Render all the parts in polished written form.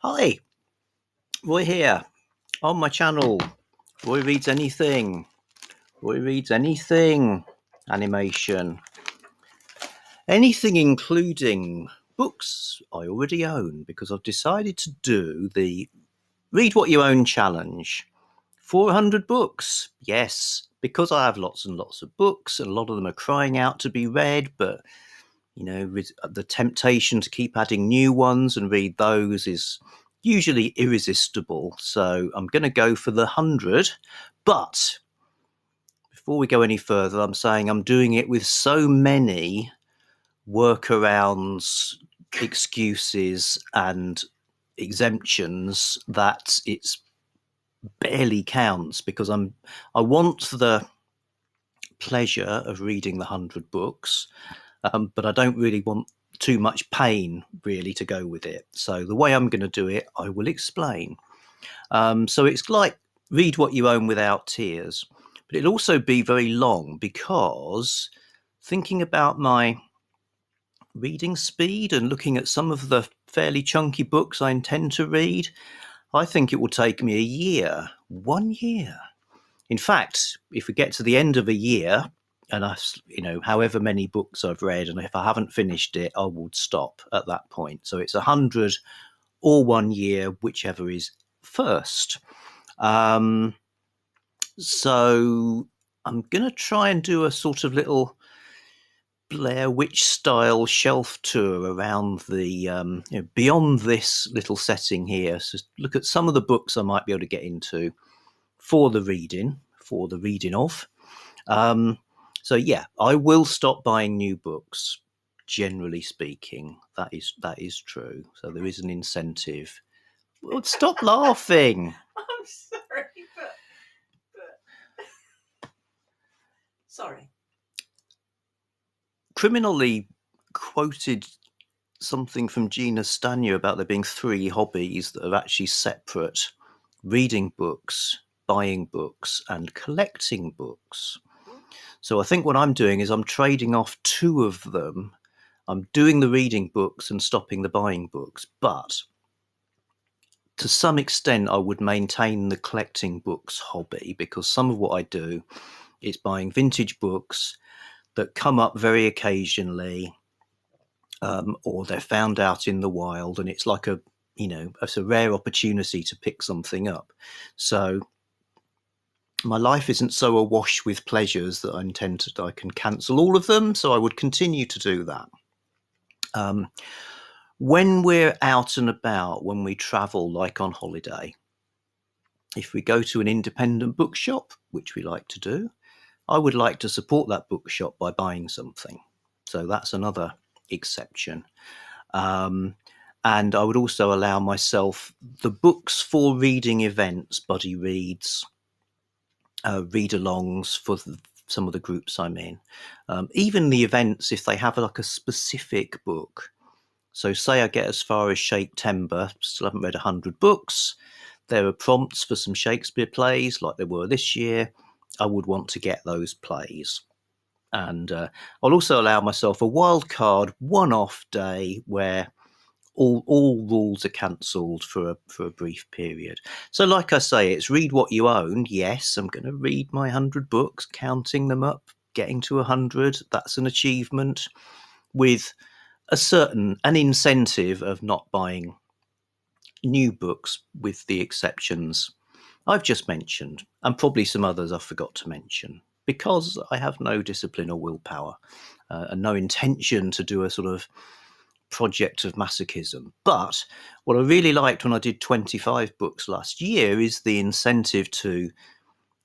Hi, Roy here on my channel. Roy reads anything. Roy reads anything. Animation. Anything including books I already own because I've decided to do the Read What You Own challenge. 400 books. Yes, because I have lots and lots of books and a lot of them are crying out to be read, but with the temptation to keep adding new ones and read those is usually irresistible. So I'm going to go for the 100. But before we go any further, I'm saying I'm doing it with so many workarounds, excuses, and exemptions that it's barely counts because I want the pleasure of reading the 100 books, but I don't really want too much pain really to go with it. So the way I'm going to do it, I will explain. So it's like Read What You Own without tears, but it'll also be very long because thinking about my reading speed and looking at some of the fairly chunky books I intend to read, I think it will take me a year, 1 year. In fact, if we get to the end of a year, and however many books I've read, and if I haven't finished it, I will stop at that point. So it's 100 or 1 year, whichever is first. So I'm going to try and do a sort of little Blair Witch style shelf tour around the beyond this little setting here. So look at some of the books I might be able to get into for the reading of. So yeah, I will stop buying new books. Generally speaking, that is true. So there is an incentive. Well, stop laughing. I'm sorry, but sorry. Criminally quoted something from Gina Stania about there being 3 hobbies that are actually separate: reading books, buying books, and collecting books. So I think what I'm doing is I'm trading off 2 of them. I'm doing the reading books and stopping the buying books, but to some extent I would maintain the collecting books hobby because some of what I do is buying vintage books that come up very occasionally, or they're found out in the wild, and it's like it's a rare opportunity to pick something up. So my life isn't so awash with pleasures that I can cancel all of them. So I would continue to do that. When we're out and about, when we travel, like on holiday, if we go to an independent bookshop, which we like to do, I would like to support that bookshop by buying something. So that's another exception. And I would also allow myself the books for reading events, buddy reads, read-alongs for some of the groups I'm in. Even the events, if they have like a specific book. So say I get as far as Shaptember, still haven't read 100 books. There are prompts for some Shakespeare plays like there were this year. I would want to get those plays. And I'll also allow myself a wild card one-off day where all rules are cancelled for a brief period. So like I say, it's read what you own. Yes, I'm going to read my 100 books, counting them up, getting to 100. That's an achievement with an incentive of not buying new books, with the exceptions I've just mentioned, and probably some others I forgot to mention, because I have no discipline or willpower and no intention to do a sort of project of masochism. But what I really liked when I did 25 books last year is the incentive to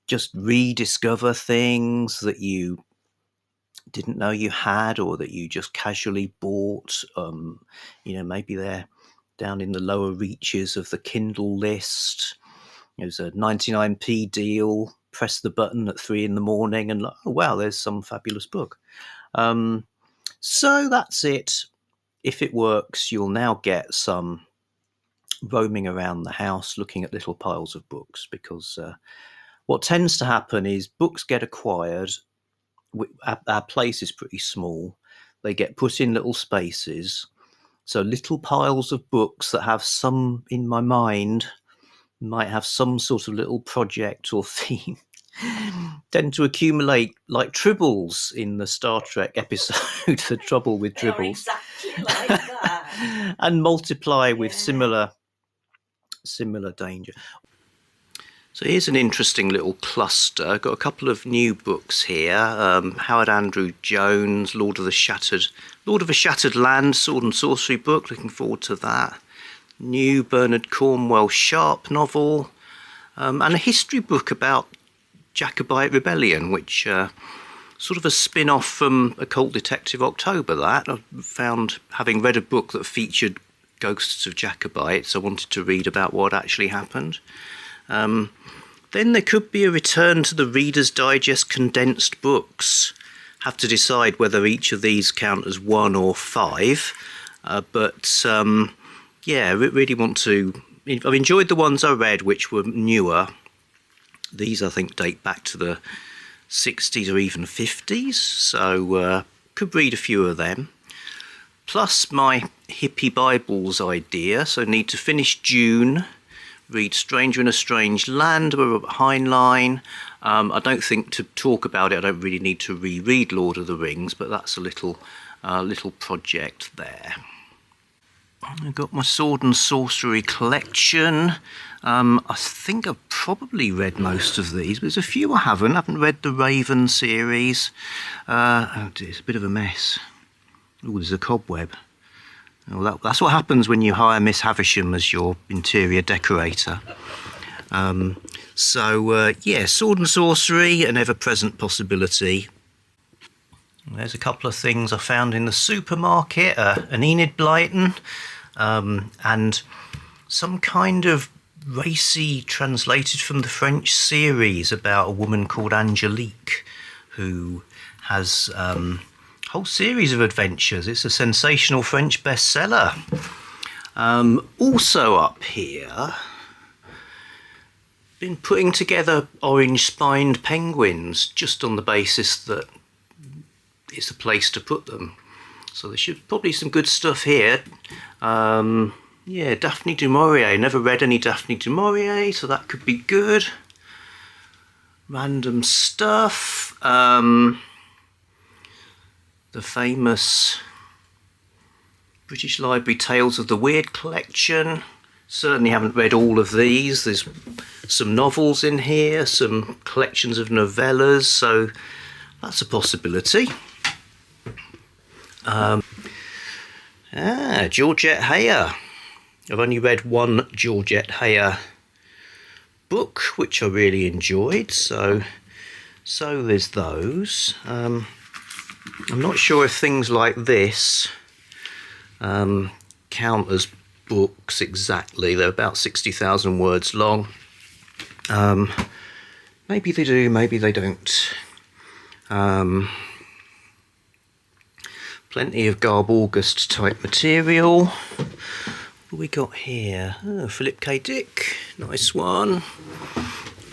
just rediscover things that you didn't know you had, or that you just casually bought. Maybe they're down in the lower reaches of the Kindle list. There's a 99p deal, press the button at 3 a.m. and oh wow, there's some fabulous book. So that's it. If it works, you'll now get some roaming around the house looking at little piles of books, because what tends to happen is books get acquired. Our place is pretty small. They get put in little spaces, So little piles of books that have some, in my mind, might have some sort of little project or theme. Tend to accumulate like tribbles in the Star Trek episode, The Trouble with They are Tribbles, exactly like that. and multiply with Yeah. similar danger. So here's an interesting little cluster. I've got a couple of new books here. Howard Andrew Jones, Lord of a Shattered Land, Sword and Sorcery book. Looking forward to that. New Bernard Cornwell Sharp novel, and a history book about Jacobite rebellion, which sort of a spin-off from Occult Detective October. That I found, having read a book that featured ghosts of Jacobites, I wanted to read about what actually happened. Then there could be a return to the Reader's Digest condensed books. Have to decide whether each of these count as 1 or 5. Yeah, I really want to. I've enjoyed the ones I read, which were newer. These, I think, date back to the 60s or even 50s, so could read a few of them. Plus my hippie Bibles idea, so need to finish June, read Stranger in a Strange Land by Robert Heinlein. I don't think, to talk about it, I don't really need to reread Lord of the Rings, but that's a little project there. I've got my Sword and Sorcery collection. I think I've probably read most of these, but there's a few I haven't. I haven't read the Raven series. Oh dear, it's a bit of a mess. Oh, there's a cobweb. Well, that's what happens when you hire Miss Havisham as your interior decorator. Yeah, Sword and Sorcery, an ever-present possibility. There's a couple of things I found in the supermarket. An Enid Blyton, and some kind of racy, translated from the French series about a woman called Angelique, who has a whole series of adventures. It's a sensational French bestseller. Also up here, been putting together orange-spined penguins just on the basis that it's a place to put them. So there should probably some good stuff here. Yeah, Daphne du Maurier. Never read any Daphne du Maurier, so that could be good. Random stuff. The famous British Library Tales of the Weird collection. Certainly haven't read all of these. There's some novels in here, some collections of novellas, so that's a possibility. Georgette Heyer. I've only read one Georgette Heyer book, which I really enjoyed, so there's those. I'm not sure if things like this count as books exactly. They're about 60,000 words long. Maybe they do, maybe they don't. Plenty of Garb August type material. What have we got here? Oh, Philip K. Dick, nice one.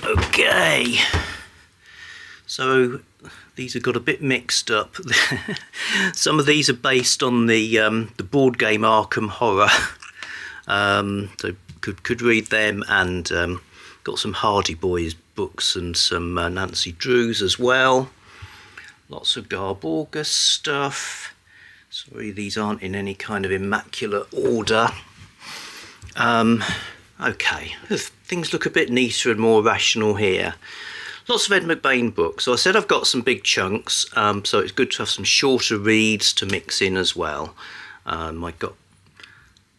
Okay, so these have got a bit mixed up. Some of these are based on the board game Arkham Horror. So could read them, and got some Hardy Boys books and some Nancy Drews as well. Lots of Garb August stuff. Sorry, these aren't in any kind of immaculate order. Okay, things look a bit neater and more rational here. Lots of Ed McBain books. So I said I've got some big chunks, so it's good to have some shorter reads to mix in as well. I've got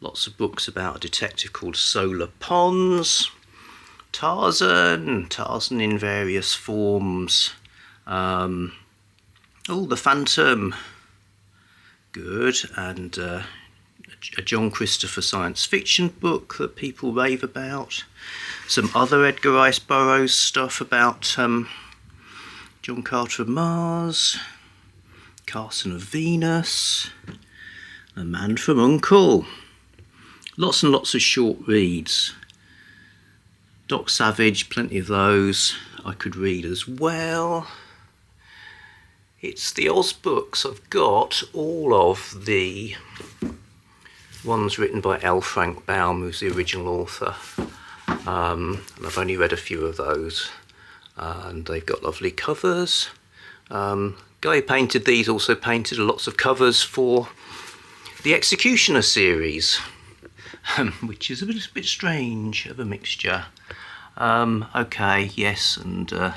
lots of books about a detective called Solar Ponds, Tarzan in various forms. Oh, The Phantom, good, and a John Christopher science fiction book that people rave about. Some other Edgar Rice Burroughs stuff about John Carter of Mars, Carson of Venus, A Man from U.N.C.L.E. Lots and lots of short reads. Doc Savage, plenty of those I could read as well. It's the Oz books. I've got all of the One's written by L. Frank Baum, who's the original author, and I've only read a few of those, and they've got lovely covers. Guy who painted these also painted lots of covers for the Executioner series, which is a bit strange of a mixture. Okay, yes, and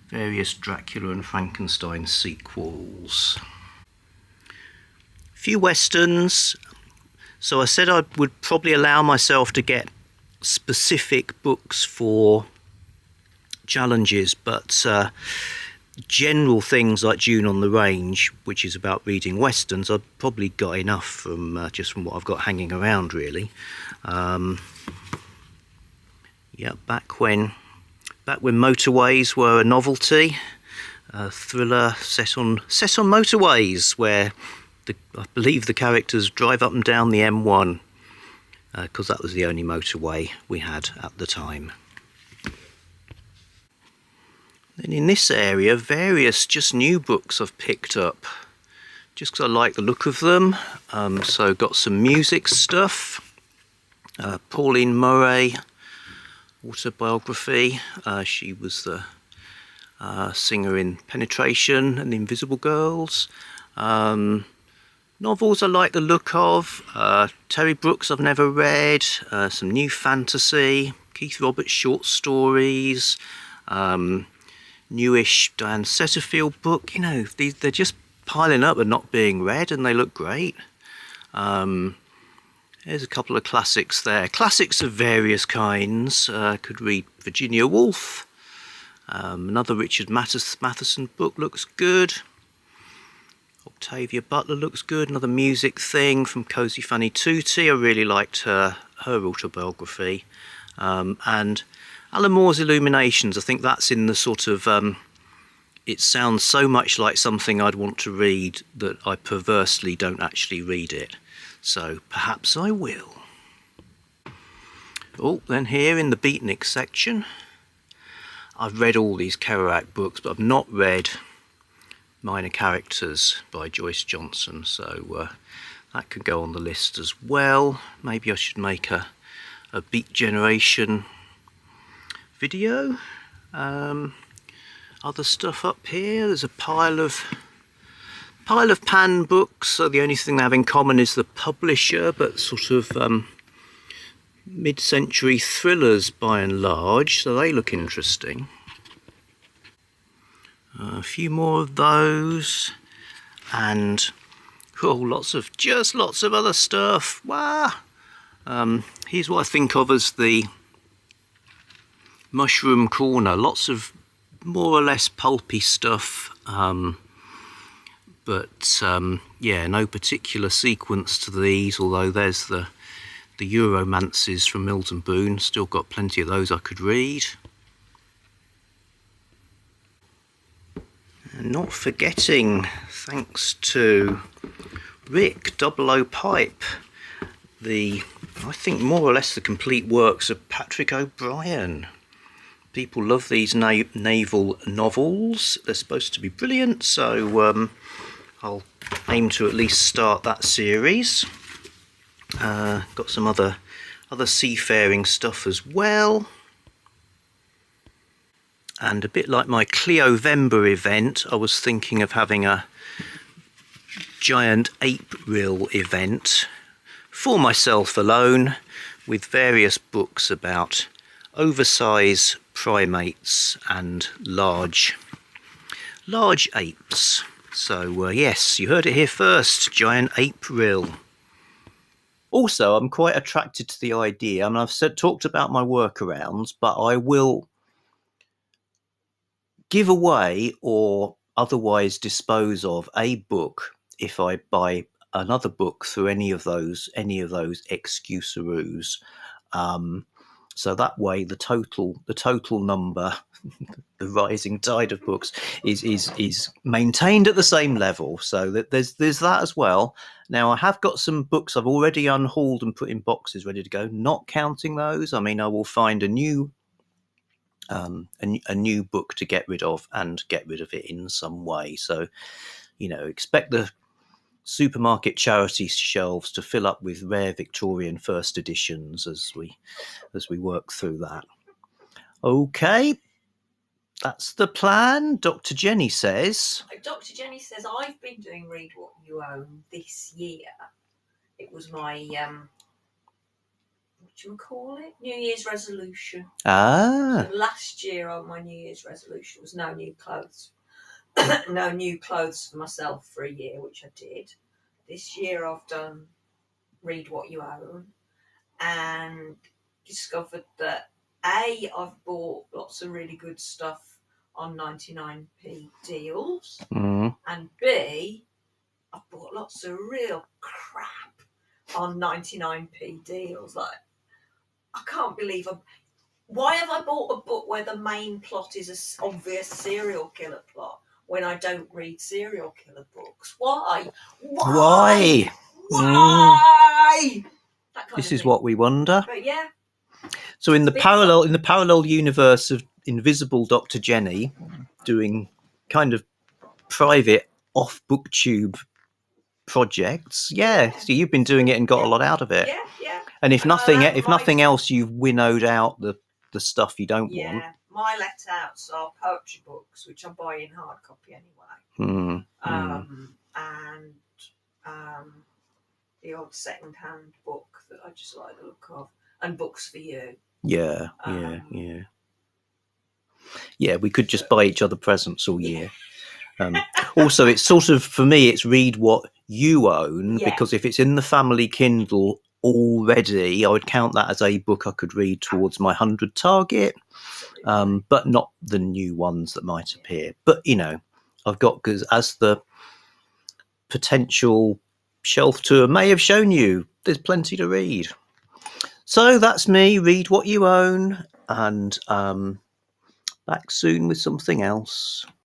various Dracula and Frankenstein sequels. A few westerns. So I said I would probably allow myself to get specific books for challenges, but general things like June on the Range, which is about reading westerns, I've probably got enough from just from what I've got hanging around, really. Yeah, back when motorways were a novelty, a thriller set on motorways where I believe the characters drive up and down the M1, because that was the only motorway we had at the time. Then in this area, various just new books I've picked up, just because I like the look of them. So got some music stuff. Pauline Murray autobiography. She was the singer in Penetration and the Invisible Girls. Novels I like the look of. Terry Brooks I've never read. Some new fantasy. Keith Roberts short stories. Newish Diane Setterfield book. You know, they're just piling up and not being read, and they look great. There's a couple of classics there. Classics of various kinds. Could read Virginia Woolf. Another Richard Matheson book looks good. Octavia Butler looks good. Another music thing from Cozy Fanny Tutti. I really liked her autobiography. And Alan Moore's Illuminations. I think that's in the sort of... it sounds so much like something I'd want to read that I perversely don't actually read it. So perhaps I will. Oh, then here in the Beatnik section, I've read all these Kerouac books, but I've not read Minor Characters by Joyce Johnson, so that could go on the list as well. Maybe I should make a Beat Generation video. Other stuff up here, there's a pile of Pan books. So the only thing they have in common is the publisher, but sort of mid-century thrillers by and large, so they look interesting. A few more of those, and lots of other stuff. Wow. Here's what I think of as the Mushroom Corner. Lots of more or less pulpy stuff, but yeah, no particular sequence to these, although there's the Euromances from Milton Boon. Still got plenty of those I could read. And not forgetting, thanks to Rick Double O Pipe, I think more or less the complete works of Patrick O'Brien. People love these naval novels. They're supposed to be brilliant, so I'll aim to at least start that series. Got some other seafaring stuff as well. And a bit like my Cleovember event, I was thinking of having a giant April event for myself alone, with various books about oversized primates and large apes. So yes, you heard it here first, giant April. Also, I'm quite attracted to the idea. I mean, I've talked about my workarounds, but I will give away or otherwise dispose of a book if I buy another book through any of those excusaroos. So that way, the total number, the rising tide of books, is maintained at the same level. So that there's that as well. Now I have got some books I've already unhauled and put in boxes ready to go. Not counting those, I mean I will find a new book to get rid of and get rid of it in some way. So, you know, expect the supermarket charity shelves to fill up with rare Victorian first editions as we work through that. Okay, that's the plan. Dr. Jenny says. Dr. Jenny says, I've been doing Read What You Own this year. It was my, what do you call it? New Year's resolution. Ah. So last year on my New Year's resolution was no new clothes. No new clothes for myself for a year, which I did. This year I've done Read What You Own and discovered that I've bought lots of really good stuff on 99p deals, and B, I've bought lots of real crap on 99p deals. Like, I can't believe why have I bought a book where the main plot is an obvious serial killer plot when I don't read serial killer books? Why? Why? This is what we wonder. But yeah. So in the parallel universe of Invisible Dr. Jenny doing kind of private off booktube projects, so you've been doing it and got a lot out of it. Yeah. And if nothing else, you've winnowed out the stuff you don't want. Yeah, my let-outs are poetry books, which I buy in hard copy anyway. And the odd second-hand book that I just like the look of, and books for you. Yeah. We could just buy each other presents all year. Also, it's sort of, for me, it's read what you own, because if it's in the family Kindle already, I would count that as a book I could read towards my 100 target, but not the new ones that might appear. But, I've got, because as the potential shelf tour may have shown you, there's plenty to read. So that's me, read what you own, and back soon with something else.